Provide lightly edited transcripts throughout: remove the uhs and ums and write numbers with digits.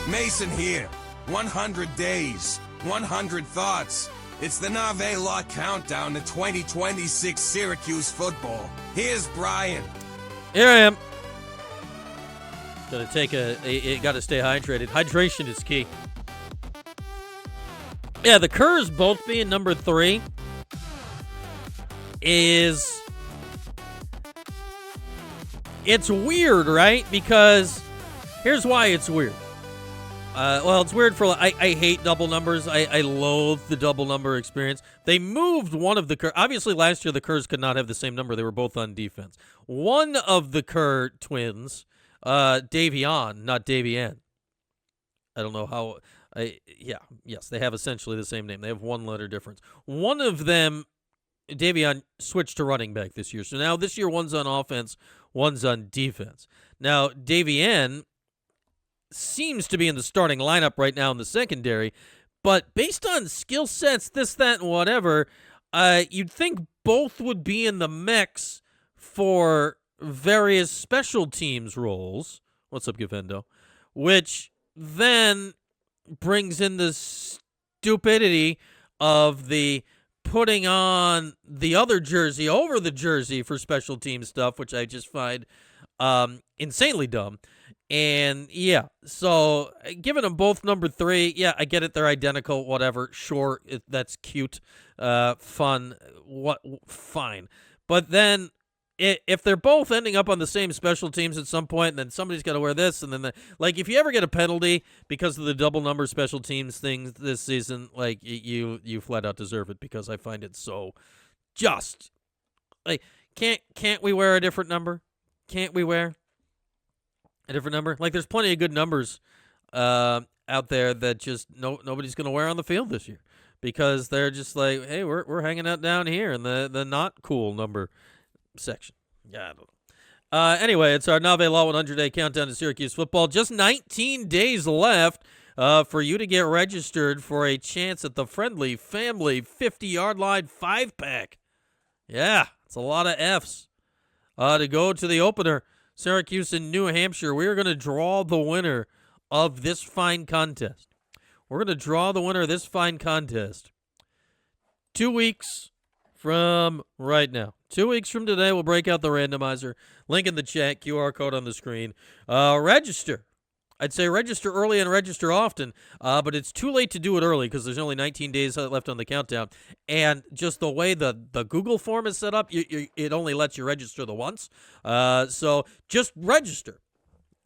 Mason here. 100 days, 100 thoughts. It's the Nave Law countdown to 2026 Syracuse football. Here's Brian. Here I am. Gotta gotta stay hydrated. Hydration is key. Yeah, the Cuse both being number 3 it's weird, right? Because here's why it's weird. It's weird for, I hate double numbers. I loathe the double number experience. They moved one of the obviously last year the Cuse could not have the same number. They were both on defense. One of the Kerr twins, Davion, not Davian. I don't know how. Yes, they have essentially the same name. They have one letter difference. One of them, Davion, switched to running back this year. So now this year one's on offense, one's on defense. Now Davian seems to be in the starting lineup right now in the secondary, but based on skill sets, this, that, and whatever, you'd think both would be in the mix for various special teams roles. What's up, Gavendo? Which then brings in the stupidity of the putting on the other jersey over the jersey for special team stuff, which I just find insanely dumb. And yeah, so giving them both number 3, yeah, I get it. They're identical, whatever. Sure, that's cute, fun, fine. But then if they're both ending up on the same special teams at some point, and then somebody's got to wear this, and then if you ever get a penalty because of the double number special teams things this season, you flat out deserve it, because I find it so just can't we wear a different number? Can't we wear a different number? There's plenty of good numbers out there that just nobody's going to wear on the field this year, because they're just hey, we're hanging out down here in the not cool number section. Yeah, I don't know. Anyway, it's our Nave Law 100-day countdown to Syracuse football. Just 19 days left for you to get registered for a chance at the Friendly Family 50-yard line 5-pack. Yeah, it's a lot of Fs. To go to the opener, Syracuse in New Hampshire. We are going to draw the winner of this fine contest. We're going to draw the winner of this fine contest 2 weeks from right now. 2 weeks from today, we'll break out the randomizer. Link in the chat, QR code on the screen. Register. I'd say register early and register often, but it's too late to do it early because there's only 19 days left on the countdown. And just the way the Google form is set up, it only lets you register the once. So just register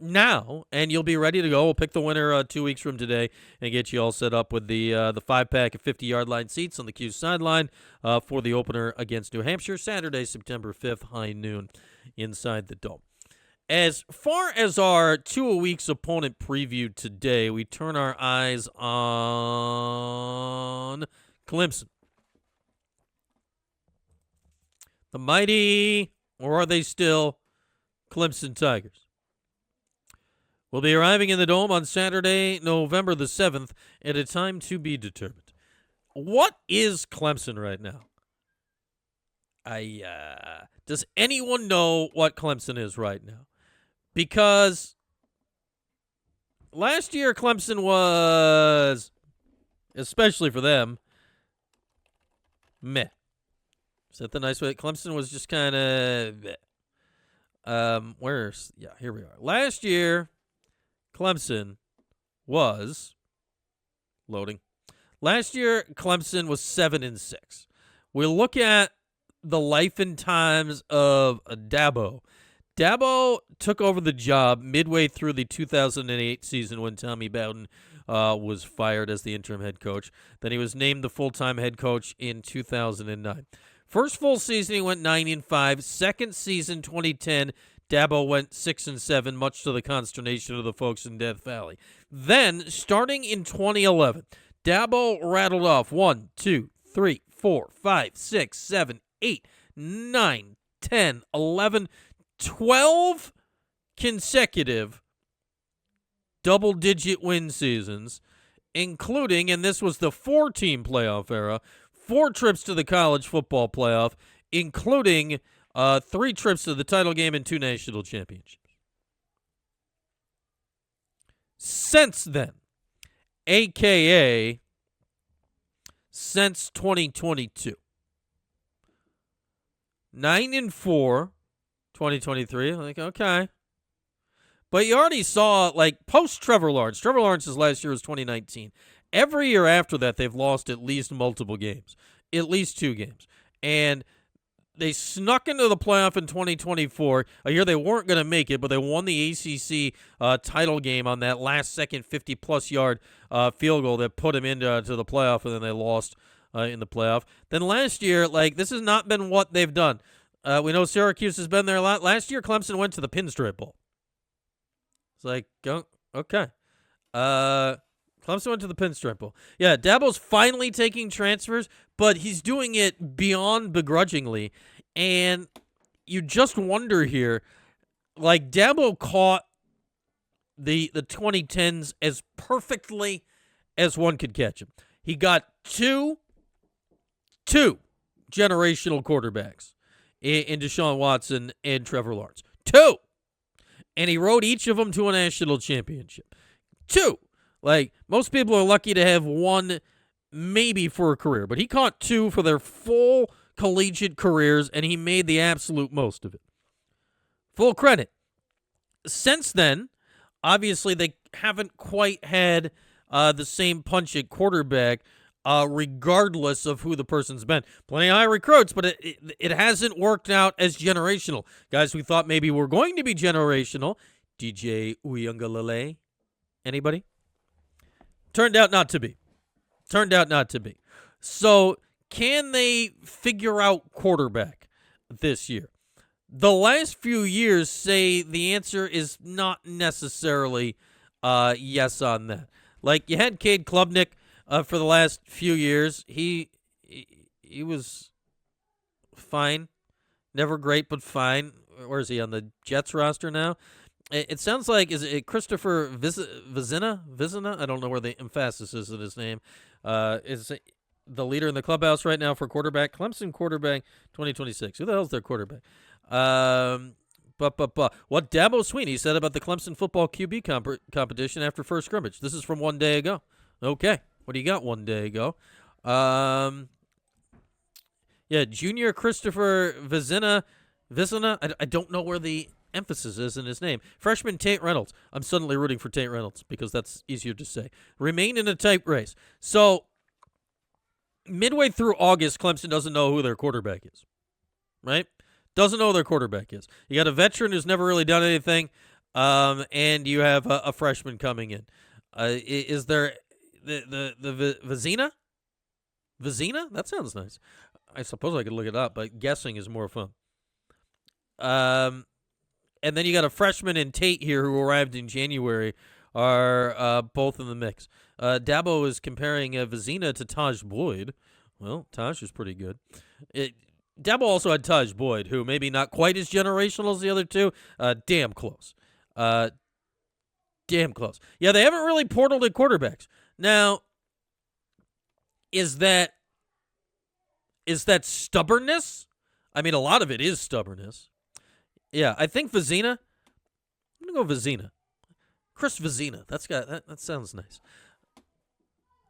now, and you'll be ready to go. We'll pick the winner 2 weeks from today and get you all set up with the 5-pack of 50-yard line seats on the Cuse sideline for the opener against New Hampshire, Saturday, September 5th, high noon, inside the Dome. As far as our 2 weeks opponent preview today, we turn our eyes on Clemson. The mighty, or are they still, Clemson Tigers will be arriving in the Dome on Saturday, November the 7th, at a time to be determined. What is Clemson right now? Does anyone know what Clemson is right now? Because last year Clemson was, especially for them, meh. Is that the nice way? Clemson was just kind of meh. Here we are. Last year, Clemson was loading. Last year, Clemson was 7-6. We look at the life and times of Dabo. Dabo took over the job midway through the 2008 season when Tommy Bowden was fired as the interim head coach. Then he was named the full-time head coach in 2009. First full season, he went 9-5. Second season, 2010, Dabo went 6-7, much to the consternation of the folks in Death Valley. Then, starting in 2011, Dabo rattled off 1, 2, 3, 4, 5, 6, 7, 8, 9, 10, 11, 12 consecutive double-digit win seasons, including, and this was the 4-team playoff era, 4 trips to the college football playoff, including 3 trips to the title game and 2 national championships. since then, a.k.a. since 2022. 9-4, 2023. Like, okay. But you already saw, like, post Trevor Lawrence. Trevor Lawrence's last year was 2019. Every year after that, they've lost at least multiple games, at least 2 games. And they snuck into the playoff in 2024, a year they weren't going to make it, but they won the ACC title game on that last-second 50-plus yard field goal that put them into the playoff, and then they lost in the playoff. Then last year, like, this has not been what they've done. We know Syracuse has been there a lot. Last year, Clemson went to the Pinstripe Bowl. It's like, okay. Clemson went to the Pinstripe Bowl. Yeah, Dabo's finally taking transfers, but he's doing it beyond begrudgingly. And you just wonder here, like, Dabo caught the 2010s as perfectly as one could catch him. He got two generational quarterbacks in Deshaun Watson and Trevor Lawrence. 2. And he rode each of them to a national championship. 2. Like, most people are lucky to have 1 maybe for a career, but he caught 2 for their full collegiate careers, and he made the absolute most of it. Full credit. Since then, obviously, they haven't quite had the same punch at quarterback, regardless of who the person's been. Plenty of high recruits, but it hasn't worked out as generational. Guys we thought maybe were going to be generational. DJ Uiagalelei. Anybody? Turned out not to be. So, can they figure out quarterback this year? The last few years say the answer is not necessarily yes on that. Like, you had Cade Klubnik for the last few years. He was fine. Never great, but fine. Where is he, on the Jets roster now? It sounds like, is it Christopher Vizina? I don't know where the emphasis is in his name. Is the leader in the clubhouse right now for quarterback. Clemson quarterback 2026. Who the hell's their quarterback? What Dabo Swinney said about the Clemson football QB competition after first scrimmage. This is from 1 day ago. Okay. What do you got 1 day ago? Junior Christopher Vizina. I don't know where the emphasis is in his name. Freshman Tate Reynolds. I'm suddenly rooting for Tate Reynolds because that's easier to say. Remain in a tight race. So, midway through August, Clemson doesn't know who their quarterback is. Right? Doesn't know who their quarterback is. You got a veteran who's never really done anything, and you have a freshman coming in. Is there the Vizina? Vizina? That sounds nice. I suppose I could look it up, but guessing is more fun. And then you got a freshman in Tate here who arrived in January, are both in the mix. Dabo is comparing Vizina to Taj Boyd. Well, Taj is pretty good. Dabo also had Taj Boyd, who maybe not quite as generational as the other two. Damn close. Damn close. Yeah, they haven't really portaled at quarterbacks. Now, is that stubbornness? I mean, a lot of it is stubbornness. Yeah, I think Vizina. I'm going to go Vizina. Chris Vizina. That sounds nice.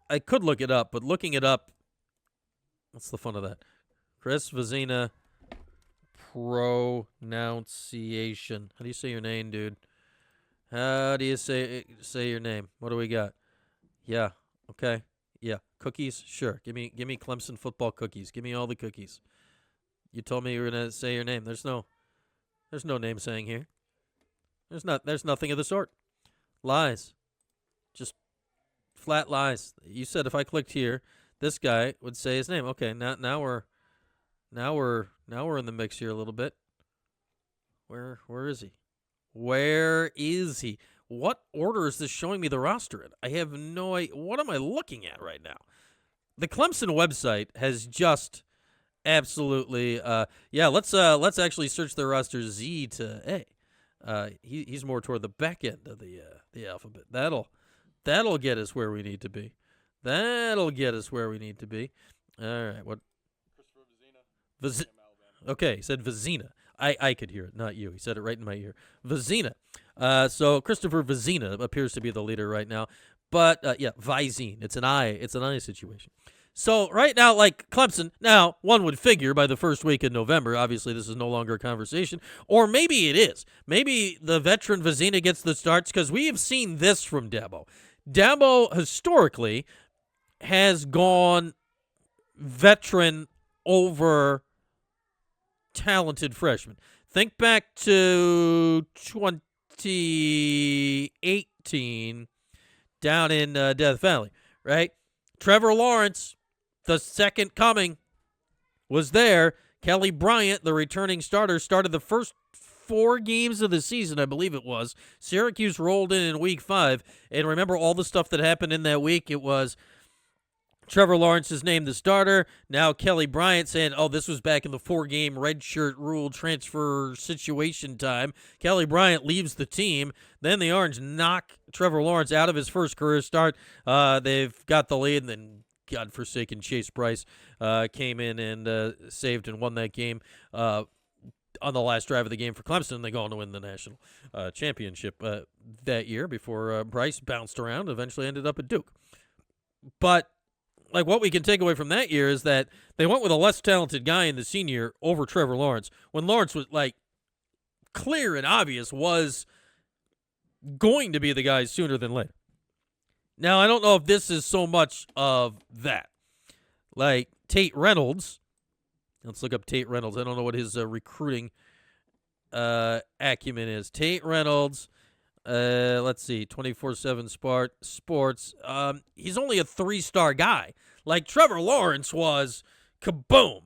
I could look it up, but looking it up, what's the fun of that? Chris Vizina pronunciation. How do you say your name, dude? How do you say your name? What do we got? Yeah. Okay. Yeah. Cookies? Sure. Give me Clemson football cookies. Give me all the cookies. You told me you were gonna say your name. There's no name saying here. There's nothing of the sort. Lies. Just flat lies. You said if I clicked here, this guy would say his name. Okay, now we're in the mix here a little bit. Where is he? Where is he? What order is this showing me the roster in? I have no idea. What am I looking at right now? The Clemson website has just absolutely let's actually search the roster Z to A. He's more toward the back end of the alphabet. That'll get us where we need to be. All right, what? Okay, he said Vizina. I could hear it, not you. He said it right in my ear. Vizina. So Christopher Vizina appears to be the leader right now. But, yeah, Visine. It's an I situation. So right now, like Clemson, now one would figure by the first week in November, obviously this is no longer a conversation, or maybe it is. Maybe the veteran Vizina gets the starts because we have seen this from Dabo. Dabo historically has gone veteran over talented freshman. Think back to 2018 down in Death Valley, right? Trevor Lawrence, the second coming, was there. Kelly Bryant, the returning starter, started the first 4 games of the season, I believe it was. Syracuse rolled in week 5. And remember all the stuff that happened in that week? It was Trevor Lawrence is named the starter. Now Kelly Bryant saying, oh, this was back in the 4-game redshirt rule transfer situation time. Kelly Bryant leaves the team. Then the Orange knock Trevor Lawrence out of his first career start. They've got the lead, and then godforsaken Chase Bryce came in and saved and won that game on the last drive of the game for Clemson. They go on to win the national championship that year before Bryce bounced around and eventually ended up at Duke. But like what we can take away from that year is that they went with a less talented guy in the senior over Trevor Lawrence when Lawrence was like clear and obvious was going to be the guy sooner than later. Now, I don't know if this is so much of that. Like Tate Reynolds. Let's look up Tate Reynolds. I don't know what his recruiting acumen is. Tate Reynolds. Let's see, 24/7 sports. He's only a 3-star guy. Like Trevor Lawrence was kaboom.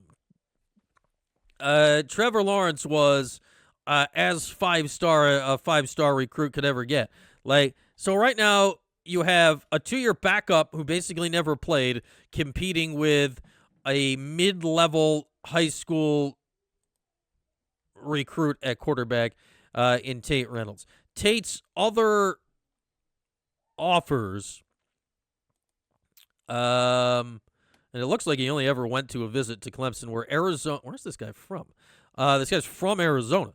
Trevor Lawrence was as a 5-star recruit could ever get. Like, so right now you have a 2-year backup who basically never played competing with a mid-level high school recruit at quarterback in Tate Reynolds. Tate's other offers, and it looks like he only ever went to a visit to Clemson, where Arizona. Where's this guy from? This guy's from Arizona,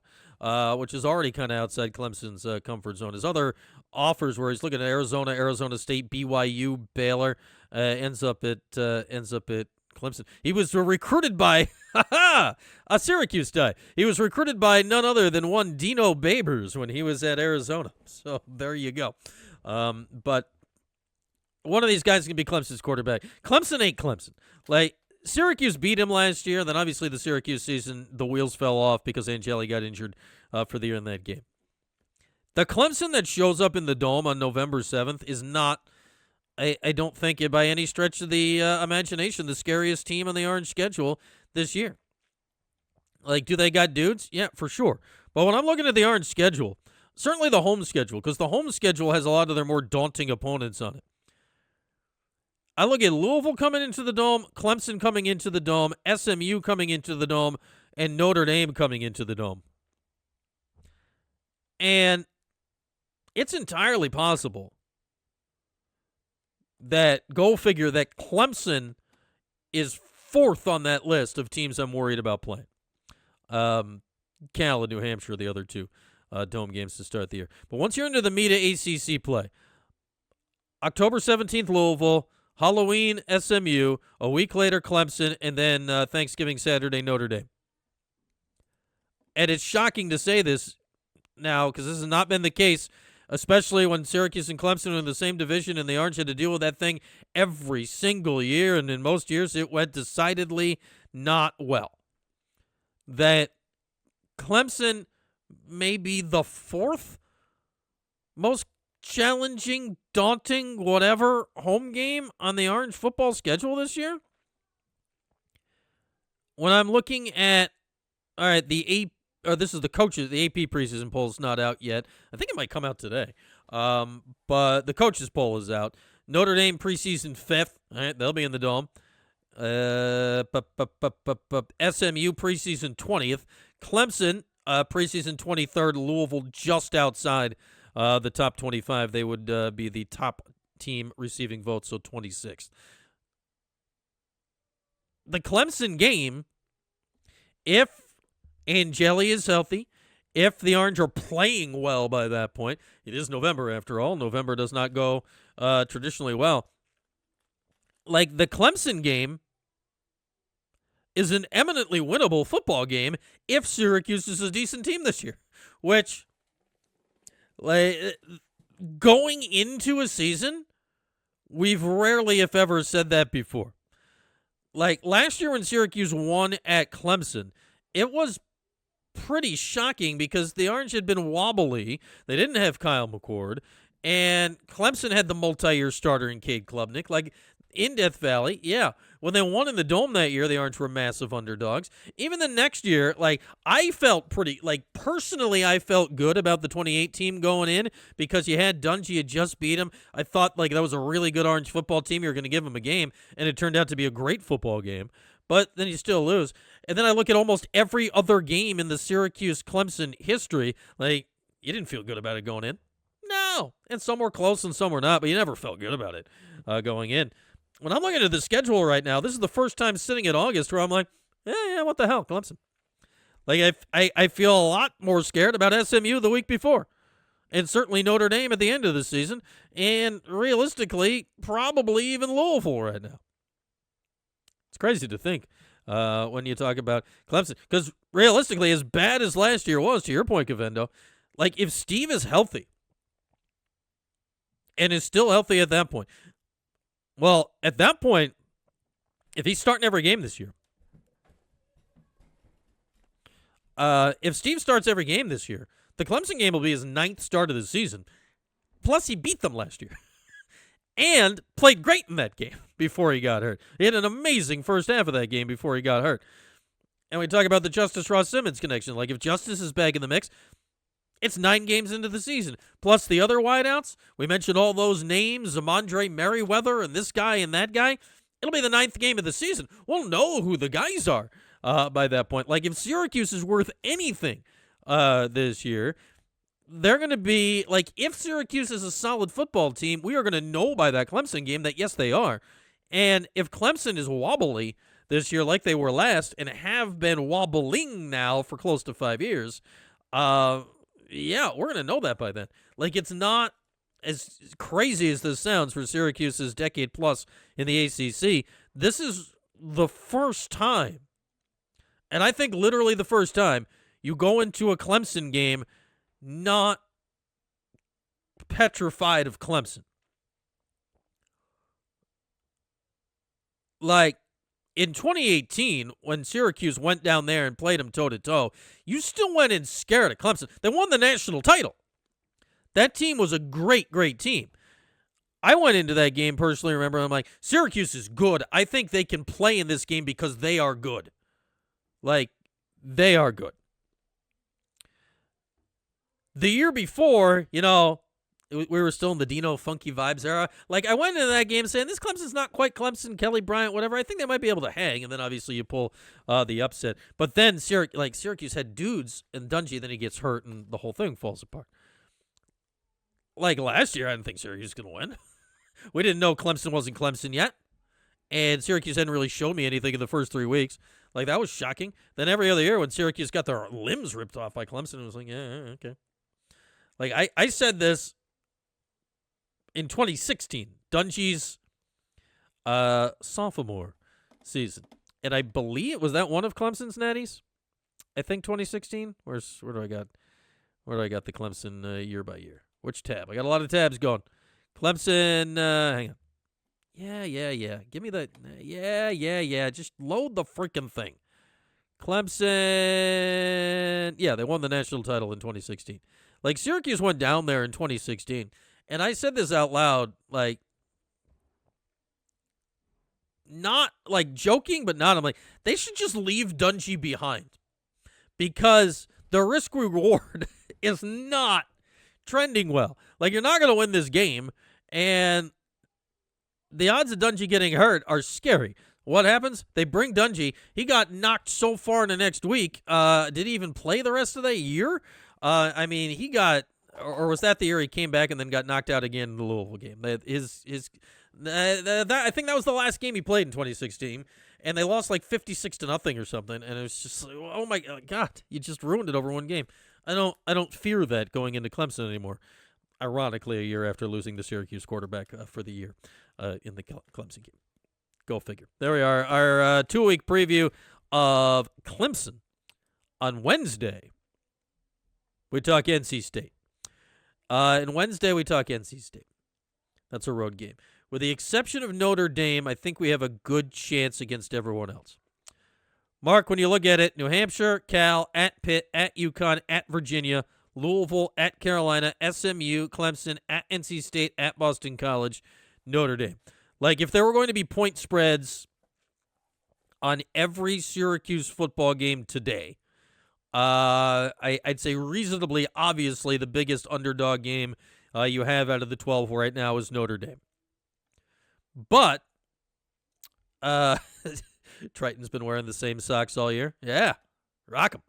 which is already kind of outside Clemson's comfort zone. His other offers, where he's looking at Arizona, Arizona State, BYU, Baylor, ends up at Clemson. He was recruited by a Syracuse guy. He was recruited by none other than one Dino Babers when he was at Arizona. So there you go. But one of these guys can be Clemson's quarterback. Clemson ain't Clemson. Like, Syracuse beat him last year. Then obviously the Syracuse season, the wheels fell off because Angeli got injured for the year in that game. The Clemson that shows up in the Dome on November 7th is not, I don't think by any stretch of the imagination, the scariest team on the Orange schedule this year. Like, do they got dudes? Yeah, for sure. But when I'm looking at the Orange schedule, certainly the home schedule, because the home schedule has a lot of their more daunting opponents on it. I look at Louisville coming into the Dome, Clemson coming into the Dome, SMU coming into the Dome, and Notre Dame coming into the Dome. And it's entirely possible that, go figure, that Clemson is 4th on that list of teams I'm worried about playing. Cal and New Hampshire are the other 2 Dome games to start the year. But once you're into the meat of ACC play, October 17th, Louisville, Halloween, SMU, a week later, Clemson, and then Thanksgiving Saturday, Notre Dame. And it's shocking to say this now because this has not been the case, especially when Syracuse and Clemson were in the same division and the Orange had to deal with that thing every single year, and in most years it went decidedly not well. That Clemson may be the 4th most challenging, daunting, whatever home game on the Orange football schedule this year. When I'm looking at, all right, this is the coaches. The AP preseason poll is not out yet. I think it might come out today. But the coaches poll is out. Notre Dame preseason 5th. All right, they'll be in the Dome. SMU preseason 20th. Clemson preseason 23rd. Louisville just outside the top 25. They would be the top team receiving votes, so 26th. The Clemson game, if Angeli is healthy, if the Orange are playing well by that point, it is November after all. November does not go traditionally well. Like, the Clemson game is an eminently winnable football game if Syracuse is a decent team this year, which, like, going into a season, we've rarely, if ever, said that before. Like, last year when Syracuse won at Clemson, it was pretty shocking because the Orange had been wobbly. They didn't have Kyle McCord, and Clemson had the multi-year starter in Cade Klubnik. Like, in Death Valley, yeah. When they won in the Dome that year, the Orange were massive underdogs. Even the next year, like, I felt pretty, like, personally, I felt good about the 28 team going in because you had Dungy, you just beat him. I thought, like, that was a really good Orange football team. You were going to give them a game, and it turned out to be a great football game. But then you still lose. And then I look at almost every other game in the Syracuse-Clemson history. Like, you didn't feel good about it going in. No. And some were close and some were not, but you never felt good about it going in. When I'm looking at the schedule right now, this is the first time sitting in August where I'm like, yeah, what the hell, Clemson? Like, I feel a lot more scared about SMU the week before. And certainly Notre Dame at the end of the season. And realistically, probably even Louisville right now. It's crazy to think when you talk about Clemson. Because realistically, as bad as last year was, to your point, Cavendo, like, if Steve is healthy and is still healthy at that point, well, at that point, if he's starting every game this year, if Steve starts every game this year, the Clemson game will be his 9th start of the season. Plus, he beat them last year and played great in that game before he got hurt. He had an amazing first half of that game before he got hurt. And we talk about the Justice Ross Simmons connection. Like, if Justice is back in the mix, it's 9 games into the season. Plus the other wideouts. We mentioned all those names, Zamondre Merriweather and this guy and that guy. It'll be the 9th game of the season. We'll know who the guys are by that point. Like, if Syracuse is worth anything this year, they're going to be, like, if Syracuse is a solid football team, we are going to know by that Clemson game that, yes, they are. And if Clemson is wobbly this year like they were last and have been wobbling now for close to 5 years, yeah, we're going to know that by then. Like, it's not as crazy as this sounds for Syracuse's decade plus in the ACC. This is the first time, and I think literally the first time, you go into a Clemson game not petrified of Clemson. Like, in 2018, when Syracuse went down there and played them toe-to-toe, you still went in scared of Clemson. They won the national title. That team was a great, great team. I went into that game personally, remember, I'm like, Syracuse is good. I think they can play in this game because they are good. Like, they are good. The year before, you know, we were still in the Dino Funky Vibes era. Like, I went into that game saying, this Clemson's not quite Clemson, Kelly Bryant, whatever. I think they might be able to hang, and then obviously you pull the upset. But then Syracuse had dudes, and Dungy, then he gets hurt, and the whole thing falls apart. Like, last year, I didn't think Syracuse was going to win. We didn't know Clemson wasn't Clemson yet, and Syracuse hadn't really shown me anything in the first 3 weeks. Like, that was shocking. Then every other year when Syracuse got their limbs ripped off by Clemson, it was like, yeah, okay. Like, I said this in 2016, Dungy's sophomore season. And I believe, was that one of Clemson's natties? I think 2016. Where do I got the Clemson year by year? Which tab? I got a lot of tabs going. Clemson, hang on. Yeah. Give me the, yeah. Just load the freaking thing. Clemson, yeah, they won the national title in 2016. Like, Syracuse went down there in 2016. And I said this out loud, like, not, like, joking, but not. I'm like, they should just leave Dungy behind. Because the risk-reward is not trending well. Like, you're not going to win this game, and the odds of Dungy getting hurt are scary. What happens? They bring Dungy. He got knocked so far in the next week. Did he even play the rest of the year? I mean, he got, or was that the year he came back and then got knocked out again in the Louisville game? I think that was the last game he played in 2016, and they lost like 56-0 or something, and it was just like, oh my God, you just ruined it over one game. I don't fear that going into Clemson anymore. Ironically, a year after losing the Syracuse quarterback for the year in the Clemson game. Go figure. There we are. Our 2-week preview of Clemson. On Wednesday, we talk NC State. And Wednesday, we talk NC State. That's a road game. With the exception of Notre Dame, I think we have a good chance against everyone else. Mark, when you look at it, New Hampshire, Cal, at Pitt, at UConn, at Virginia, Louisville, at Carolina, SMU, Clemson, at NC State, at Boston College, Notre Dame. Like, if there were going to be point spreads on every Syracuse football game today, I'd say reasonably obviously the biggest underdog game you have out of the 12 right now is Notre Dame. But Triton's been wearing the same socks all year. Yeah, rock 'em.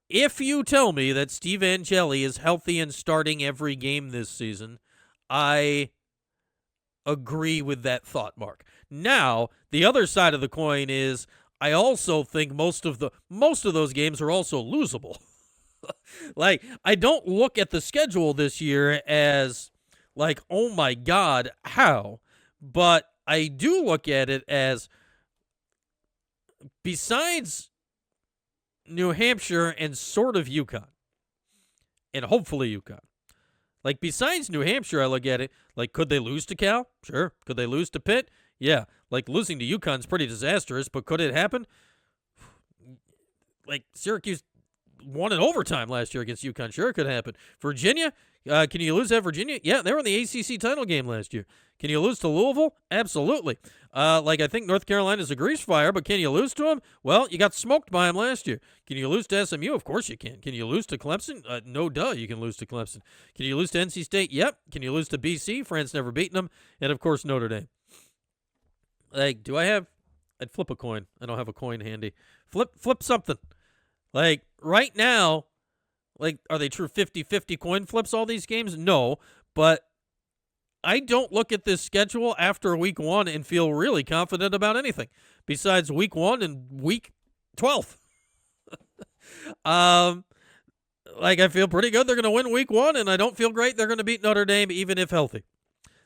If you tell me that Steve Angeli is healthy and starting every game this season, I agree with that thought, Mark. Now, the other side of the coin is I also think most of those games are also losable. Like, I don't look at the schedule this year as like, oh my God, how? But I do look at it as, besides New Hampshire and sort of UConn, and hopefully UConn, like, besides New Hampshire, I look at it like, could they lose to Cal? Sure. Could they lose to Pitt? Yeah. Like, losing to UConn's pretty disastrous, but could it happen? Like, Syracuse won in overtime last year against UConn. Sure, it could happen. Virginia, can you lose at Virginia? Yeah, they were in the ACC title game last year. Can you lose to Louisville? Absolutely. Like, I think North Carolina's a grease fire, but can you lose to them? Well, you got smoked by them last year. Can you lose to SMU? Of course you can. Can you lose to Clemson? No, duh, you can lose to Clemson. Can you lose to NC State? Yep. Can you lose to BC? France never beaten them. And, of course, Notre Dame. Like, I'd flip a coin. I don't have a coin handy. Flip something. Like, right now, like, are they true 50-50 coin flips, all these games? No, but I don't look at this schedule after week 1 and feel really confident about anything besides week 1 and week 12. Like, I feel pretty good they're going to win week 1, and I don't feel great they're going to beat Notre Dame even if healthy.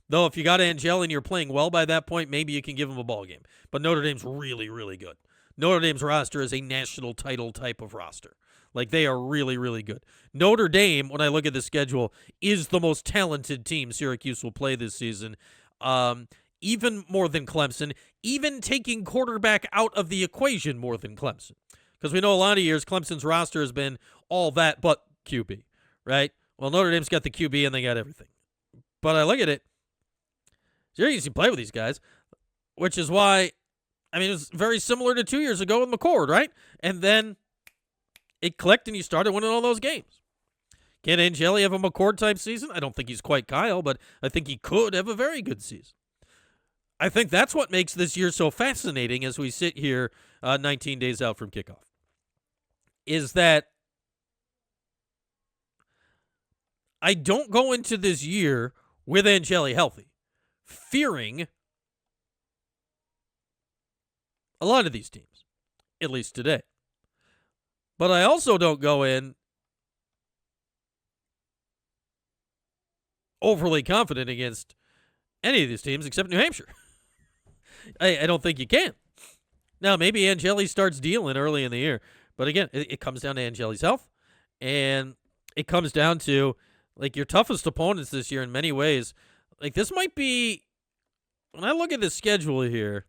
Though, if you got Angel and you're playing well by that point, maybe you can give them a ball game. But Notre Dame's really, really good. Notre Dame's roster is a national title type of roster. Like, they are really, really good. Notre Dame, when I look at the schedule, is the most talented team Syracuse will play this season. Even more than Clemson, even taking quarterback out of the equation more than Clemson. Because we know a lot of years Clemson's roster has been all that but QB, right? Well, Notre Dame's got the QB and they got everything. But I look at it, Syracuse can play with these guys, which is why, I mean, it was very similar to 2 years ago with McCord, right? And then it clicked and you started winning all those games. Can Angeli have a McCord-type season? I don't think he's quite Kyle, but I think he could have a very good season. I think that's what makes this year so fascinating as we sit here 19 days out from kickoff, is that I don't go into this year with Angeli healthy, fearing a lot of these teams, at least today. But I also don't go in overly confident against any of these teams except New Hampshire. I don't think you can. Now, maybe Angeli starts dealing early in the year. But again, it comes down to Angeli's health. And it comes down to, like, your toughest opponents this year in many ways. Like, this might be, when I look at the schedule here,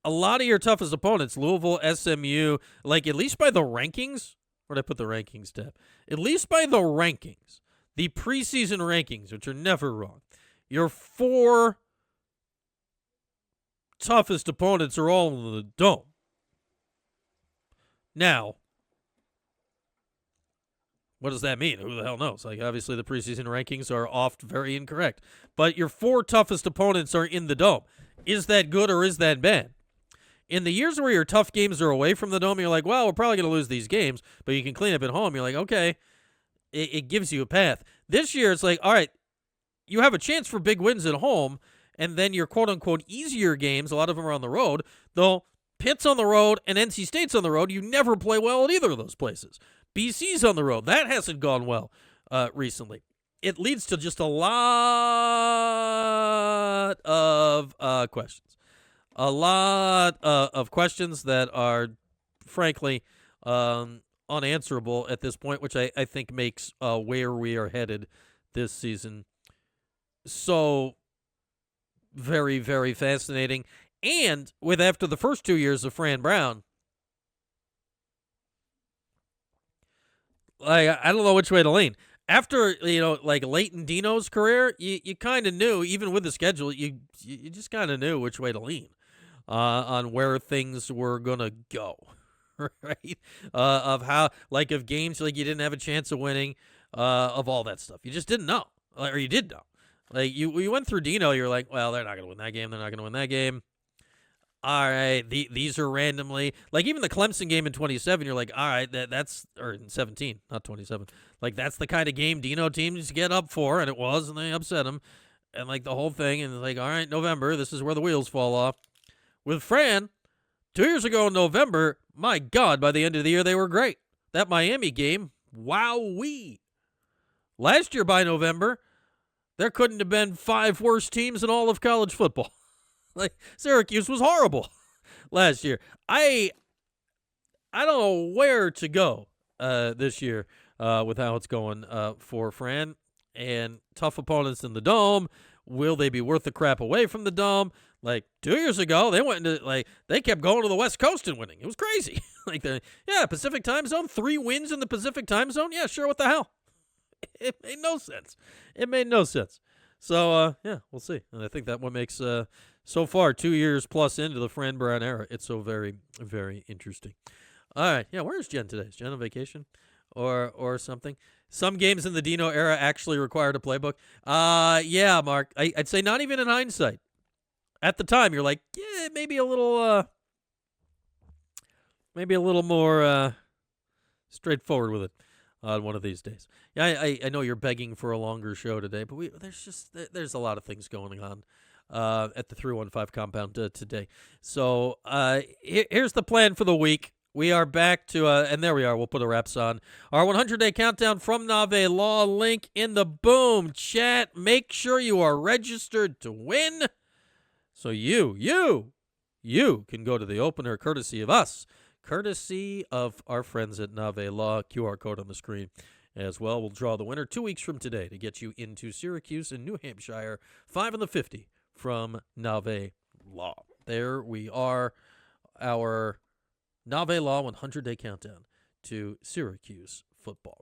a lot of your toughest opponents, Louisville, SMU, like, at least by the rankings, where'd I put the rankings tab? At least by the rankings, the preseason rankings, which are never wrong, your 4 toughest opponents are all in the dome. Now, what does that mean? Who the hell knows? Like, obviously the preseason rankings are oft very incorrect. But your 4 toughest opponents are in the dome. Is that good or is that bad? In the years where your tough games are away from the dome, you're like, well, we're probably going to lose these games, but you can clean up at home. You're like, okay, it gives you a path. This year, it's like, all right, you have a chance for big wins at home, and then your quote-unquote easier games, a lot of them are on the road, though Pitt's on the road and NC State's on the road. You never play well at either of those places. BC's on the road. That hasn't gone well recently. It leads to just a lot of questions. A lot of questions that are, frankly, unanswerable at this point, which I think makes where we are headed this season so very, very fascinating. And with after the first 2 years of Fran Brown, I don't know which way to lean. After, like Leighton Dino's career, you kind of knew, even with the schedule, you just kind of knew which way to lean on where things were going to go, right? Of how, like, of games like you didn't have a chance of winning, of all that stuff. You just didn't know, or you did know. Like, you went through Dino, you're like, well, they're not going to win that game. They're not going to win that game. All right, these are randomly, like even the Clemson game in 27, you're like, all right, that's, or in 17, not 27. Like, that's the kind of game Dino teams get up for, and it was, and they upset him. And like the whole thing, and like, all right, November, this is where the wheels fall off. With Fran, 2 years ago in November, my God, by the end of the year, they were great. That Miami game, wowee. Last year by November, there couldn't have been 5 worse teams in all of college football. Like, Syracuse was horrible last year. I don't know where to go this year with how it's going for Fran. And tough opponents in the Dome. Will they be worth the crap away from the Dome? Like, 2 years ago, they went into, like, they kept going to the West Coast and winning. It was crazy. Like, Pacific time zone, 3 wins in the Pacific time zone? Yeah, sure, what the hell? It made no sense. So, we'll see. And I think that what makes, so far, 2 years plus into the Fran Brown era, it's so very, very interesting. All right. Yeah, where is Jen today? Is Jen on vacation or something? Some games in the Dino era actually required a playbook. Yeah, Mark. I'd say not even in hindsight. At the time, you're like, yeah, maybe a little more straightforward with it on one of these days. Yeah, I know you're begging for a longer show today, but there's a lot of things going on at the 315 compound today. So here's the plan for the week. We are back to, and there we are. We'll put the wraps on. Our 100-day countdown from Nave Law. Link in the boom chat. Make sure you are registered to win. So you can go to the opener courtesy of us. Courtesy of our friends at Nave Law. QR code on the screen as well. We'll draw the winner 2 weeks from today to get you into Syracuse in New Hampshire. 5 in the 50 from Nave Law. There we are. Our Nave Law 100-day countdown to Syracuse football.